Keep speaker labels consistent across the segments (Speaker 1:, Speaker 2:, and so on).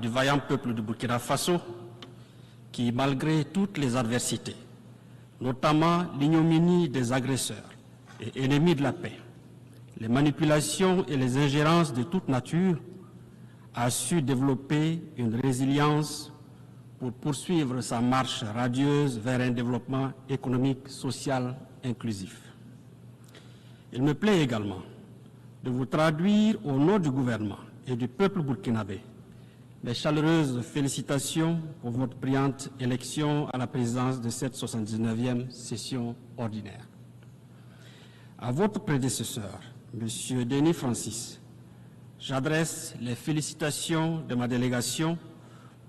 Speaker 1: du vaillant peuple du Burkina Faso qui, malgré toutes les adversités, notamment l'ignominie des agresseurs et ennemis de la paix, les manipulations et les ingérences de toute nature, a su développer une résilience pour poursuivre sa marche radieuse vers un développement économique, social, inclusif. Il me plaît également de vous traduire au nom du gouvernement et du peuple burkinabé mes chaleureuses félicitations pour votre brillante élection à la présidence de cette 79e session ordinaire. À votre prédécesseur, M. Denis Francis, j'adresse les félicitations de ma délégation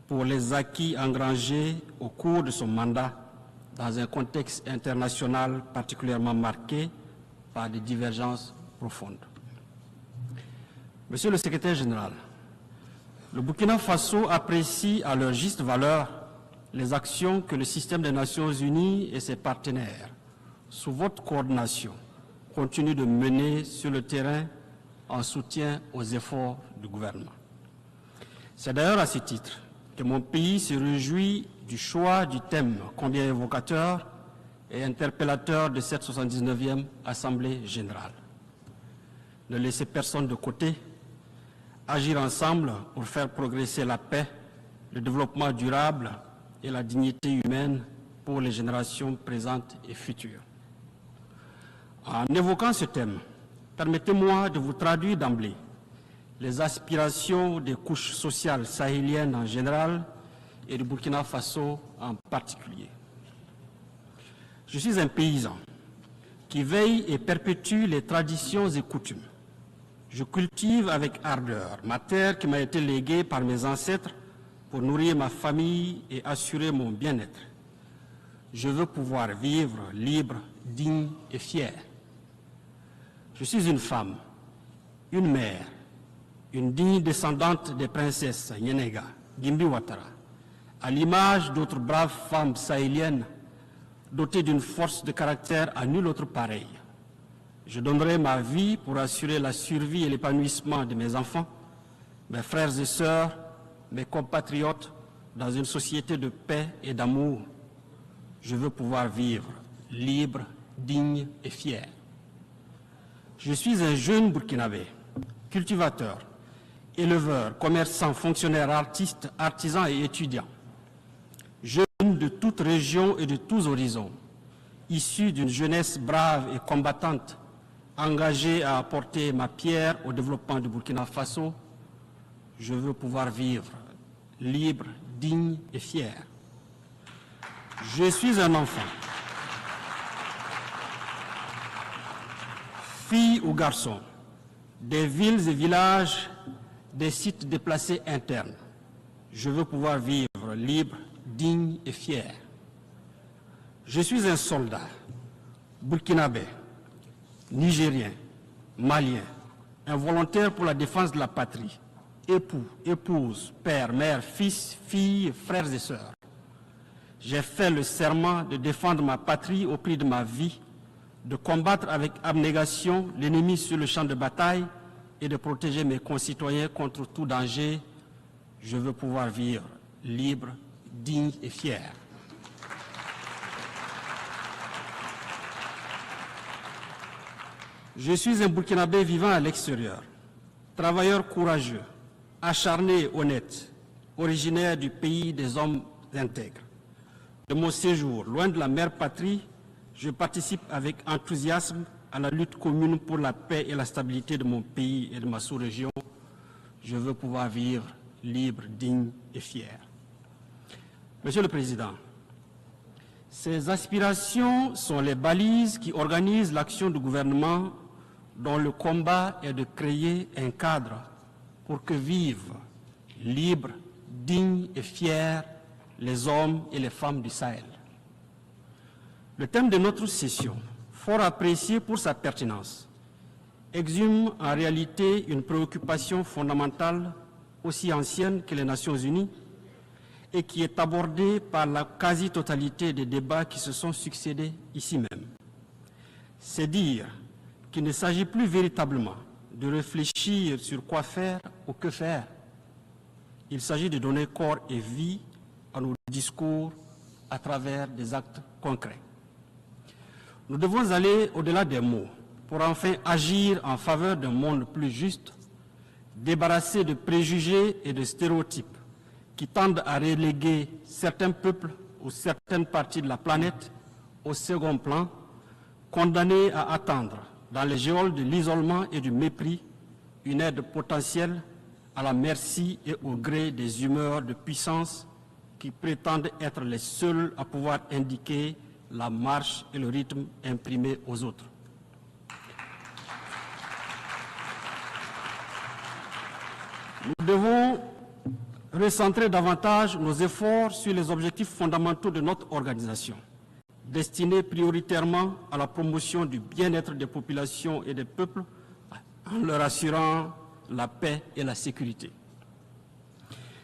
Speaker 1: pour les acquis engrangés au cours de son mandat dans un contexte international particulièrement marqué par des divergences profondes. Monsieur le secrétaire général, le Burkina Faso apprécie à leur juste valeur les actions que le système des Nations Unies et ses partenaires, sous votre coordination, continuent de mener sur le terrain en soutien aux efforts du gouvernement. C'est d'ailleurs à ce titre que mon pays se réjouit du choix du thème combien évocateur et interpellateur de cette 79e Assemblée générale. Ne laissez personne de côté, agir ensemble pour faire progresser la paix, le développement durable et la dignité humaine pour les générations présentes et futures. En évoquant ce thème, permettez-moi de vous traduire d'emblée les aspirations des couches sociales sahéliennes en général et du Burkina Faso en particulier. Je suis un paysan qui veille et perpétue les traditions et coutumes. Je cultive avec ardeur ma terre qui m'a été léguée par mes ancêtres pour nourrir ma famille et assurer mon bien-être. Je veux pouvoir vivre libre, digne et fier. Je suis une femme, une mère, une digne descendante des princesses Nyenega, Gimbi Ouattara, à l'image d'autres braves femmes sahéliennes dotées d'une force de caractère à nulle autre pareille. Je donnerai ma vie pour assurer la survie et l'épanouissement de mes enfants, mes frères et sœurs, mes compatriotes, dans une société de paix et d'amour. Je veux pouvoir vivre libre, digne et fier. Je suis un jeune Burkinabé, cultivateur, éleveur, commerçant, fonctionnaire, artiste, artisan et étudiant. Jeune de toute région et de tous horizons, issu d'une jeunesse brave et combattante, engagé à apporter ma pierre au développement du Burkina Faso, je veux pouvoir vivre libre, digne et fier. Je suis un enfant, fille ou garçon, des villes et villages, des sites déplacés internes. Je veux pouvoir vivre libre, digne et fier. Je suis un soldat, burkinabé, nigérien, malien, un volontaire pour la défense de la patrie, époux, épouse, père, mère, fils, fille, frères et sœurs. J'ai fait le serment de défendre ma patrie au prix de ma vie, de combattre avec abnégation l'ennemi sur le champ de bataille et de protéger mes concitoyens contre tout danger. Je veux pouvoir vivre libre, digne et fier. Je suis un Burkinabé vivant à l'extérieur, travailleur courageux, acharné et honnête, originaire du pays des hommes intègres. De mon séjour, loin de la mère patrie, je participe avec enthousiasme à la lutte commune pour la paix et la stabilité de mon pays et de ma sous-région. Je veux pouvoir vivre libre, digne et fier. Monsieur le Président, ces aspirations sont les balises qui organisent l'action du gouvernement dont le combat est de créer un cadre pour que vivent libres, dignes et fiers les hommes et les femmes du Sahel. Le thème de notre session, fort apprécié pour sa pertinence, exhume en réalité une préoccupation fondamentale aussi ancienne que les Nations Unies et qui est abordée par la quasi-totalité des débats qui se sont succédés ici même. C'est dire qu'il ne s'agit plus véritablement de réfléchir sur quoi faire ou que faire. Il s'agit de donner corps et vie à nos discours à travers des actes concrets. Nous devons aller au-delà des mots pour enfin agir en faveur d'un monde plus juste, débarrassé de préjugés et de stéréotypes qui tendent à reléguer certains peuples ou certaines parties de la planète au second plan, condamnés à attendre dans les geôles de l'isolement et du mépris une aide potentielle à la merci et au gré des humeurs de puissance qui prétendent être les seuls à pouvoir indiquer la marche et le rythme imprimés aux autres. Nous devons recentrer davantage nos efforts sur les objectifs fondamentaux de notre organisation, destinés prioritairement à la promotion du bien-être des populations et des peuples, en leur assurant la paix et la sécurité.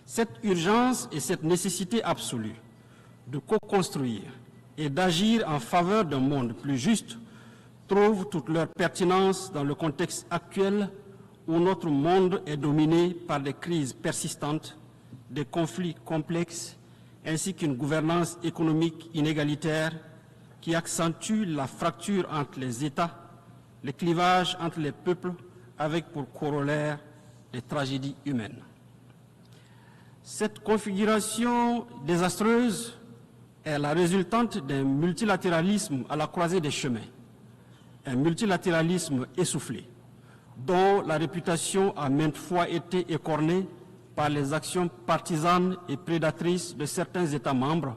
Speaker 1: Cette urgence et cette nécessité absolue de co-construire et d'agir en faveur d'un monde plus juste trouvent toute leur pertinence dans le contexte actuel où notre monde est dominé par des crises persistantes, des conflits complexes, ainsi qu'une gouvernance économique inégalitaire qui accentue la fracture entre les États, les clivages entre les peuples, avec pour corollaire les tragédies humaines. Cette configuration désastreuse est la résultante d'un multilatéralisme à la croisée des chemins, un multilatéralisme essoufflé, dont la réputation a maintes fois été écornée par les actions partisanes et prédatrices de certains États membres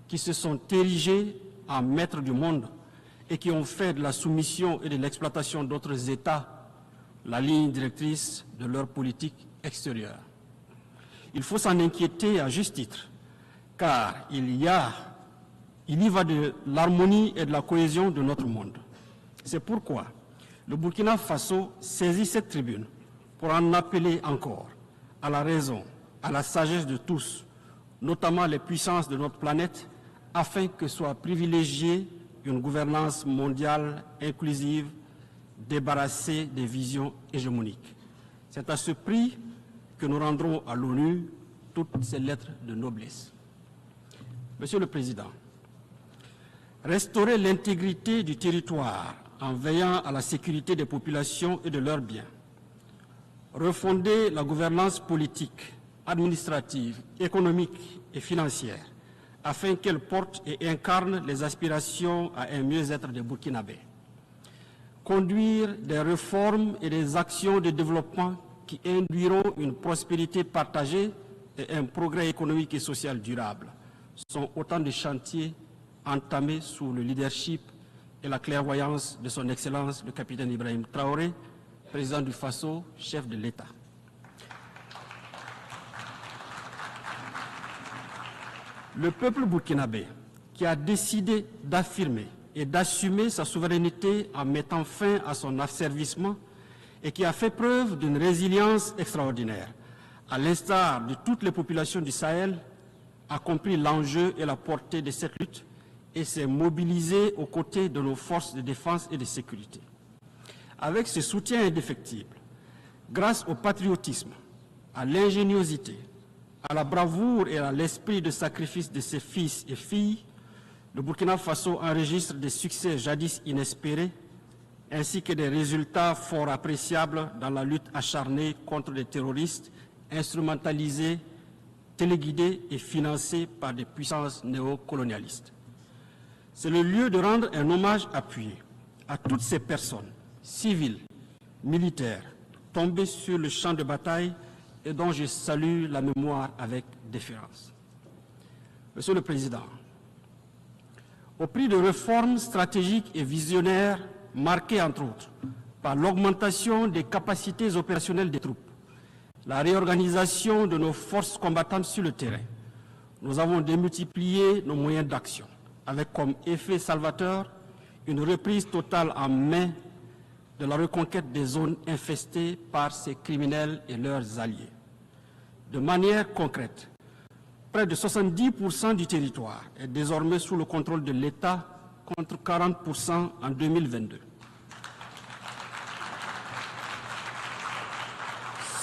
Speaker 1: qui se sont érigés en maîtres du monde et qui ont fait de la soumission et de l'exploitation d'autres États la ligne directrice de leur politique extérieure. Il faut s'en inquiéter à juste titre, car il y va de l'harmonie et de la cohésion de notre monde. C'est pourquoi le Burkina Faso saisit cette tribune pour en appeler encore à la raison, à la sagesse de tous, notamment les puissances de notre planète, afin que soit privilégiée une gouvernance mondiale inclusive, débarrassée des visions hégémoniques. C'est à ce prix que nous rendrons à l'ONU toutes ces lettres de noblesse. Monsieur le Président, restaurer l'intégrité du territoire en veillant à la sécurité des populations et de leurs biens, refonder la gouvernance politique, administrative, économique et financière afin qu'elle porte et incarne les aspirations à un mieux-être des Burkinabés, conduire des réformes et des actions de développement qui induiront une prospérité partagée et un progrès économique et social durable sont autant de chantiers entamés sous le leadership et la clairvoyance de son Excellence le capitaine Ibrahim Traoré, président du Faso, chef de l'État. Le peuple burkinabé, qui a décidé d'affirmer et d'assumer sa souveraineté en mettant fin à son asservissement et qui a fait preuve d'une résilience extraordinaire, à l'instar de toutes les populations du Sahel, a compris l'enjeu et la portée de cette lutte et s'est mobilisé aux côtés de nos forces de défense et de sécurité. Avec ce soutien indéfectible, grâce au patriotisme, à l'ingéniosité, à la bravoure et à l'esprit de sacrifice de ses fils et filles, le Burkina Faso enregistre des succès jadis inespérés, ainsi que des résultats fort appréciables dans la lutte acharnée contre les terroristes instrumentalisés, téléguidés et financés par des puissances néocolonialistes. C'est le lieu de rendre un hommage appuyé à toutes ces personnes, civiles, militaires, tombées sur le champ de bataille et dont je salue la mémoire avec déférence. Monsieur le Président, au prix de réformes stratégiques et visionnaires marquées entre autres par l'augmentation des capacités opérationnelles des troupes, la réorganisation de nos forces combattantes sur le terrain, nous avons démultiplié nos moyens d'action, avec comme effet salvateur une reprise totale en main de la reconquête des zones infestées par ces criminels et leurs alliés. De manière concrète, près de 70% du territoire est désormais sous le contrôle de l'État, contre 40% en 2022.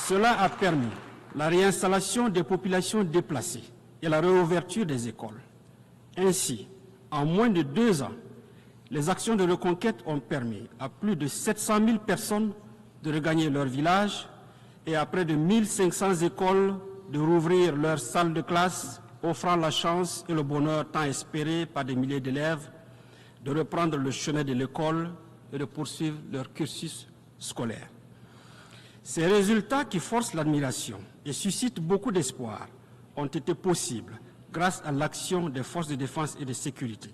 Speaker 1: Cela a permis la réinstallation des populations déplacées et la réouverture des écoles. Ainsi, en moins de 2 ans, les actions de reconquête ont permis à plus de 700 000 personnes de regagner leur village et à près de 1500 écoles de rouvrir leurs salles de classe, offrant la chance et le bonheur tant espéré par des milliers d'élèves de reprendre le chemin de l'école et de poursuivre leur cursus scolaire. Ces résultats qui forcent l'admiration et suscitent beaucoup d'espoir ont été possibles grâce à l'action des forces de défense et de sécurité,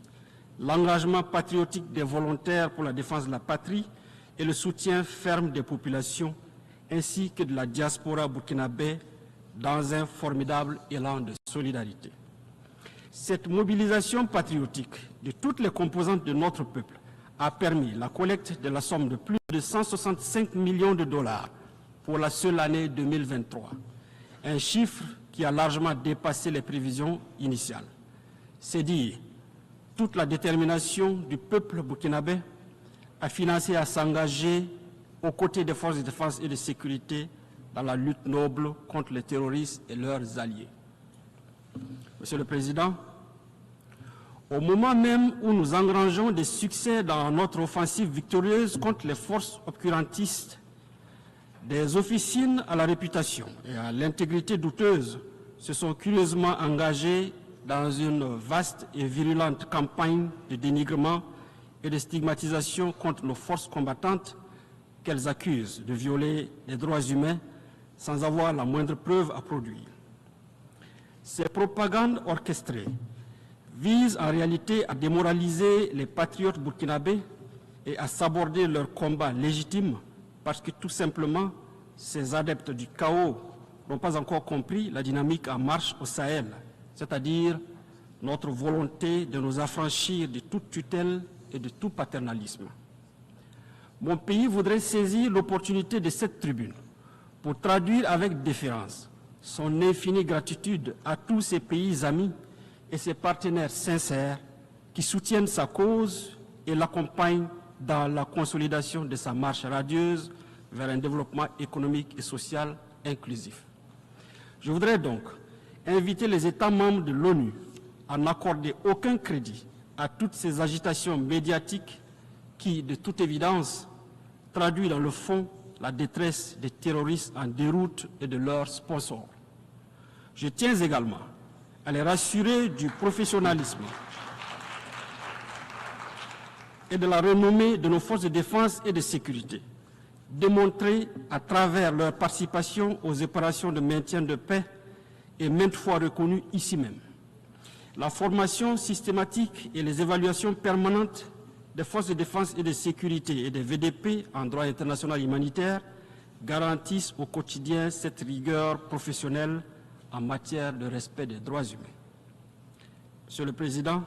Speaker 1: l'engagement patriotique des volontaires pour la défense de la patrie et le soutien ferme des populations ainsi que de la diaspora burkinabé dans un formidable élan de solidarité. Cette mobilisation patriotique de toutes les composantes de notre peuple a permis la collecte de la somme de plus de 165 millions de dollars pour la seule année 2023, un chiffre qui a largement dépassé les prévisions initiales. C'est dire toute la détermination du peuple burkinabé à financer et à s'engager aux côtés des forces de défense et de sécurité dans la lutte noble contre les terroristes et leurs alliés. Monsieur le Président, au moment même où nous engrangeons des succès dans notre offensive victorieuse contre les forces obscurantistes, des officines à la réputation et à l'intégrité douteuse se sont curieusement engagées dans une vaste et virulente campagne de dénigrement et de stigmatisation contre nos forces combattantes qu'elles accusent de violer les droits humains sans avoir la moindre preuve à produire. Ces propagandes orchestrées visent en réalité à démoraliser les patriotes burkinabés et à saborder leur combat légitime parce que tout simplement, ces adeptes du chaos n'ont pas encore compris la dynamique en marche au Sahel, c'est-à-dire notre volonté de nous affranchir de toute tutelle et de tout paternalisme. Mon pays voudrait saisir l'opportunité de cette tribune pour traduire avec déférence son infinie gratitude à tous ses pays amis et ses partenaires sincères qui soutiennent sa cause et l'accompagnent dans la consolidation de sa marche radieuse vers un développement économique et social inclusif. Je voudrais donc inviter les États membres de l'ONU à n'accorder aucun crédit à toutes ces agitations médiatiques qui, de toute évidence, traduisent dans le fond la détresse des terroristes en déroute et de leurs sponsors. Je tiens également à les rassurer du professionnalisme et de la renommée de nos forces de défense et de sécurité, démontrées à travers leur participation aux opérations de maintien de paix et maintes fois reconnues ici même. La formation systématique et les évaluations permanentes des forces de défense et de sécurité et des VDP en droit international humanitaire garantissent au quotidien cette rigueur professionnelle en matière de respect des droits humains. Monsieur le Président,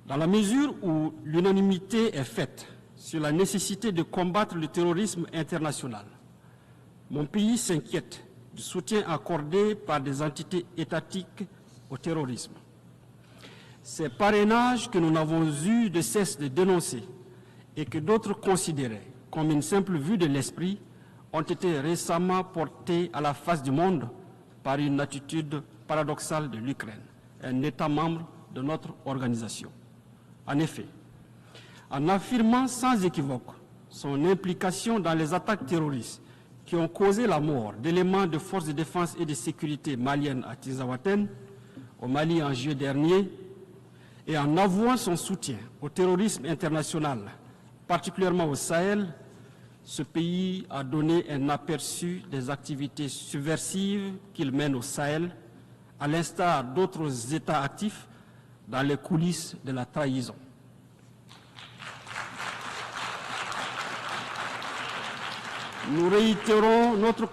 Speaker 1: dans la mesure où l'unanimité est faite sur la nécessité de combattre le terrorisme international, mon pays s'inquiète du soutien accordé par des entités étatiques au terrorisme. Ces parrainages que nous n'avons eu de cesse de dénoncer et que d'autres considéraient comme une simple vue de l'esprit ont été récemment portés à la face du monde par une attitude paradoxale de l'Ukraine, un État membre de notre organisation. En effet, en affirmant sans équivoque son implication dans les attaques terroristes qui ont causé la mort d'éléments de forces de défense et de sécurité maliennes à Tizawaten, au Mali en juillet dernier, et en avouant son soutien au terrorisme international, particulièrement au Sahel, ce pays a donné un aperçu des activités subversives qu'il mène au Sahel, à l'instar d'autres États actifs dans les coulisses de la trahison. Nous réitérons notre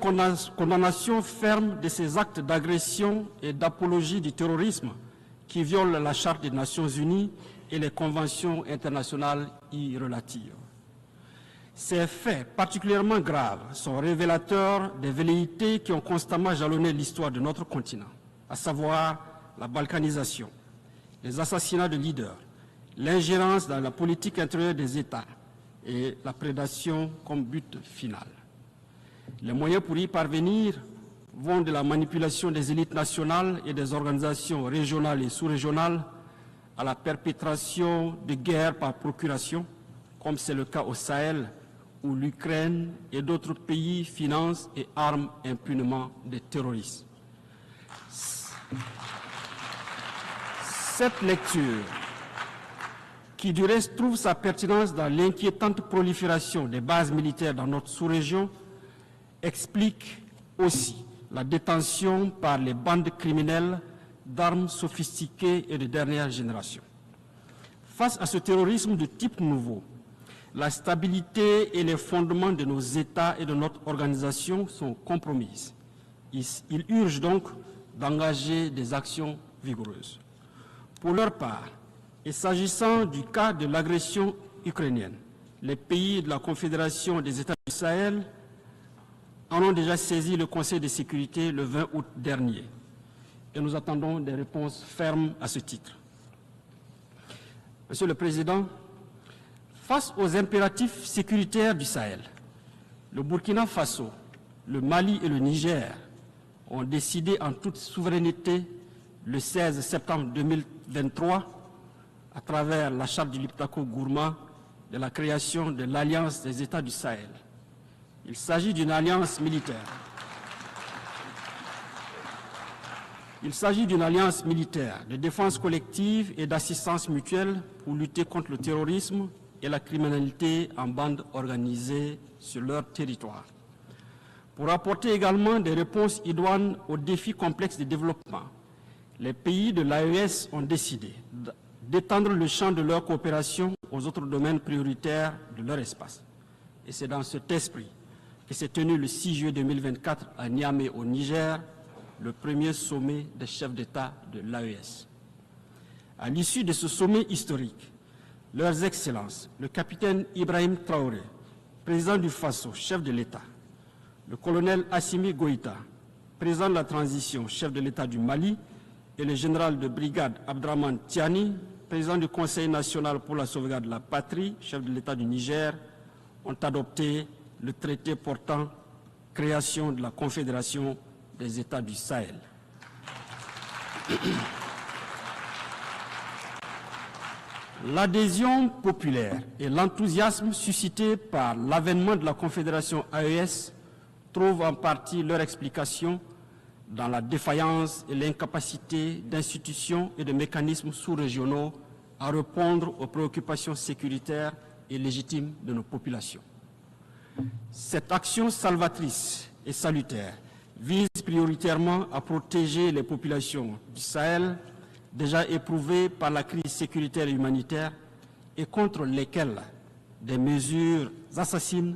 Speaker 1: condamnation ferme de ces actes d'agression et d'apologie du terrorisme qui violent la Charte des Nations Unies et les conventions internationales y relatives. Ces faits particulièrement graves sont révélateurs des velléités qui ont constamment jalonné l'histoire de notre continent, à savoir la balkanisation, les assassinats de leaders, l'ingérence dans la politique intérieure des États et la prédation comme but final. Les moyens pour y parvenir vont de la manipulation des élites nationales et des organisations régionales et sous-régionales à la perpétration de guerres par procuration, comme c'est le cas au Sahel, où l'Ukraine et d'autres pays financent et arment impunément des terroristes. Cette lecture, qui du reste trouve sa pertinence dans l'inquiétante prolifération des bases militaires dans notre sous-région, explique aussi la détention par les bandes criminelles d'armes sophistiquées et de dernière génération. Face à ce terrorisme de type nouveau, la stabilité et les fondements de nos États et de notre organisation sont compromises. Il urge donc d'engager des actions vigoureuses. Pour leur part, et s'agissant du cas de l'agression ukrainienne, les pays de la Confédération des États du Sahel en ont déjà saisi le Conseil de sécurité le 20 août dernier. Et nous attendons des réponses fermes à ce titre. Monsieur le Président, face aux impératifs sécuritaires du Sahel, le Burkina Faso, le Mali et le Niger ont décidé en toute souveraineté le 16 septembre 2023, à travers la charte du Liptako-Gourma, de la création de l'Alliance des États du Sahel. Il s'agit d'une alliance militaire. Il s'agit d'une alliance militaire de défense collective et d'assistance mutuelle pour lutter contre le terrorisme et la criminalité en bande organisée sur leur territoire. Pour apporter également des réponses idoines aux défis complexes de développement, les pays de l'AES ont décidé d'étendre le champ de leur coopération aux autres domaines prioritaires de leur espace. Et c'est dans cet esprit que s'est tenu le 6 juillet 2024 à Niamey au Niger, le premier sommet des chefs d'État de l'AES. À l'issue de ce sommet historique, leurs excellences, le capitaine Ibrahim Traoré, président du Faso, chef de l'État, le colonel Assimi Goïta, président de la transition, chef de l'État du Mali, et le général de brigade Abdraman Tiani, président du Conseil national pour la sauvegarde de la patrie, chef de l'État du Niger, ont adopté le traité portant création de la Confédération des États du Sahel. L'adhésion populaire et l'enthousiasme suscités par l'avènement de la Confédération AES trouvent en partie leur explication dans la défaillance et l'incapacité d'institutions et de mécanismes sous-régionaux à répondre aux préoccupations sécuritaires et légitimes de nos populations. Cette action salvatrice et salutaire vise prioritairement à protéger les populations du Sahel déjà éprouvées par la crise sécuritaire et humanitaire et contre lesquelles des mesures assassines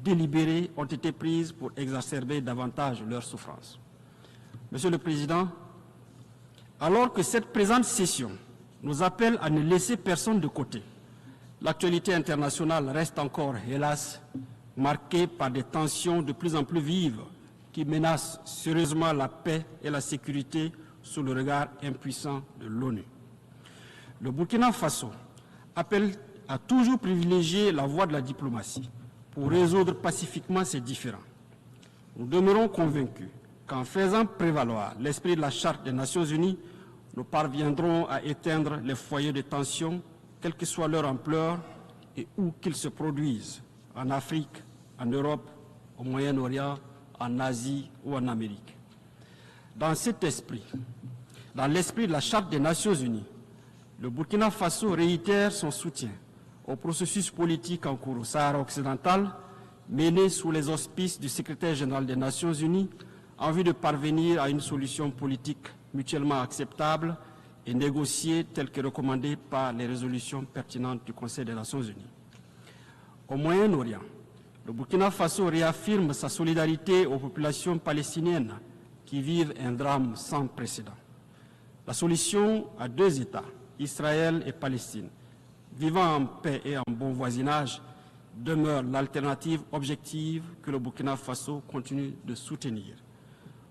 Speaker 1: délibérées ont été prises pour exacerber davantage leurs souffrances. Monsieur le Président, alors que cette présente session nous appelle à ne laisser personne de côté, l'actualité internationale reste encore, hélas, marquée par des tensions de plus en plus vives qui menacent sérieusement la paix et la sécurité sous le regard impuissant de l'ONU. Le Burkina Faso appelle à toujours privilégier la voie de la diplomatie pour résoudre pacifiquement ces différends. Nous demeurons convaincus qu'en faisant prévaloir l'esprit de la Charte des Nations Unies, nous parviendrons à éteindre les foyers de tension, quelle que soit leur ampleur et où qu'ils se produisent, en Afrique, en Europe, au Moyen-Orient, en Asie ou en Amérique. Dans cet esprit, dans l'esprit de la Charte des Nations Unies, le Burkina Faso réitère son soutien au processus politique en cours au Sahara occidental, mené sous les auspices du secrétaire général des Nations Unies, en vue de parvenir à une solution politique mutuellement acceptable et négociée telle que recommandée par les résolutions pertinentes du Conseil des Nations Unies. Au Moyen-Orient, le Burkina Faso réaffirme sa solidarité aux populations palestiniennes qui vivent un drame sans précédent. La solution à deux États, Israël et Palestine, vivant en paix et en bon voisinage, demeure l'alternative objective que le Burkina Faso continue de soutenir.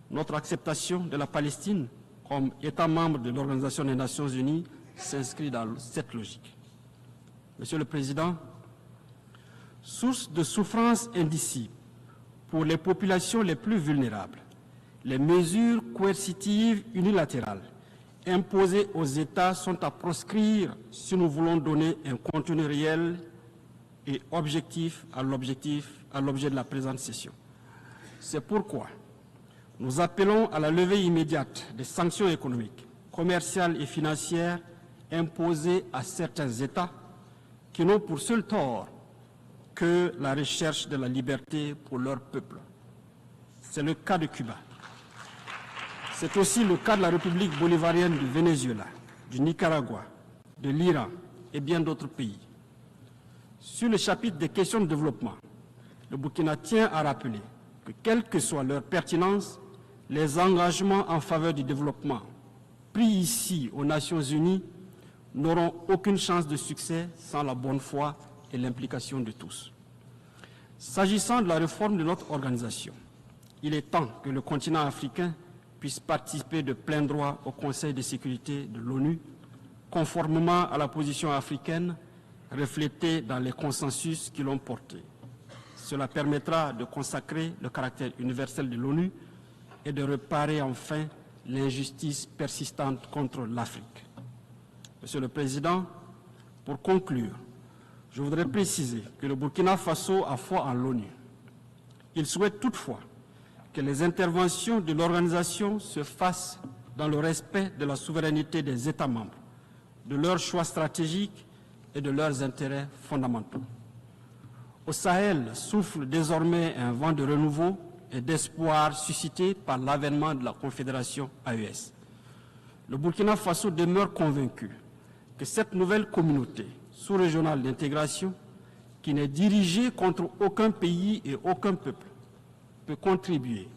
Speaker 1: Notre acceptation de la Palestine comme État membre de l'Organisation des Nations Unies s'inscrit dans cette logique. Monsieur le Président, source de souffrance indicible pour les populations les plus vulnérables, Les mesures coercitives unilatérales imposées aux États sont à proscrire si nous voulons donner un contenu réel et objectif à l'objet de la présente session. C'est pourquoi nous appelons à la levée immédiate des sanctions économiques, commerciales et financières imposées à certains États qui n'ont pour seul tort que la recherche de la liberté pour leur peuple. C'est le cas de Cuba. C'est aussi le cas de la République bolivarienne du Venezuela, du Nicaragua, de l'Iran et bien d'autres pays. Sur le chapitre des questions de développement, le Burkina tient à rappeler que, quelle que soit leur pertinence, les engagements en faveur du développement pris ici aux Nations Unies n'auront aucune chance de succès sans la bonne foi et l'implication de tous. S'agissant de la réforme de notre organisation, il est temps que le continent africain puisse participer de plein droit au Conseil de sécurité de l'ONU, conformément à la position africaine reflétée dans les consensus qui l'ont porté. Cela permettra de consacrer le caractère universel de l'ONU et de réparer enfin l'injustice persistante contre l'Afrique. Monsieur le Président, pour conclure, je voudrais préciser que le Burkina Faso a foi en l'ONU. Il souhaite toutefois que les interventions de l'organisation se fassent dans le respect de la souveraineté des États membres, de leurs choix stratégiques et de leurs intérêts fondamentaux. Au Sahel souffle désormais un vent de renouveau et d'espoir suscité par l'avènement de la Confédération AES. Le Burkina Faso demeure convaincu que cette nouvelle communauté sous-régionale d'intégration, qui n'est dirigée contre aucun pays et aucun peuple, peut contribuer,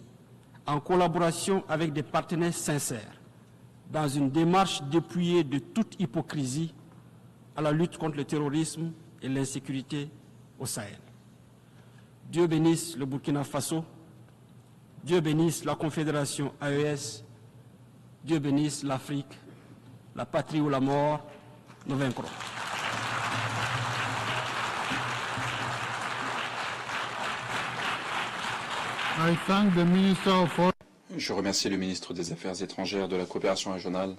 Speaker 1: en collaboration avec des partenaires sincères, dans une démarche dépouillée de toute hypocrisie, à la lutte contre le terrorisme et l'insécurité au Sahel. Dieu bénisse le Burkina Faso, Dieu bénisse la Confédération AES, Dieu bénisse l'Afrique, la patrie ou la mort, nous vaincrons.
Speaker 2: I thank the Minister of Foreign.
Speaker 3: Je remercie le ministre des Affaires étrangères, de la coopération régionale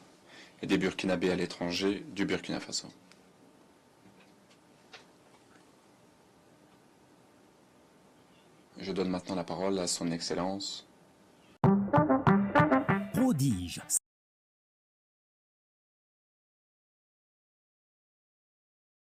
Speaker 3: et des Burkinabés à l'étranger du Burkina Faso. Je donne maintenant la parole à son Excellence.
Speaker 4: Prodige.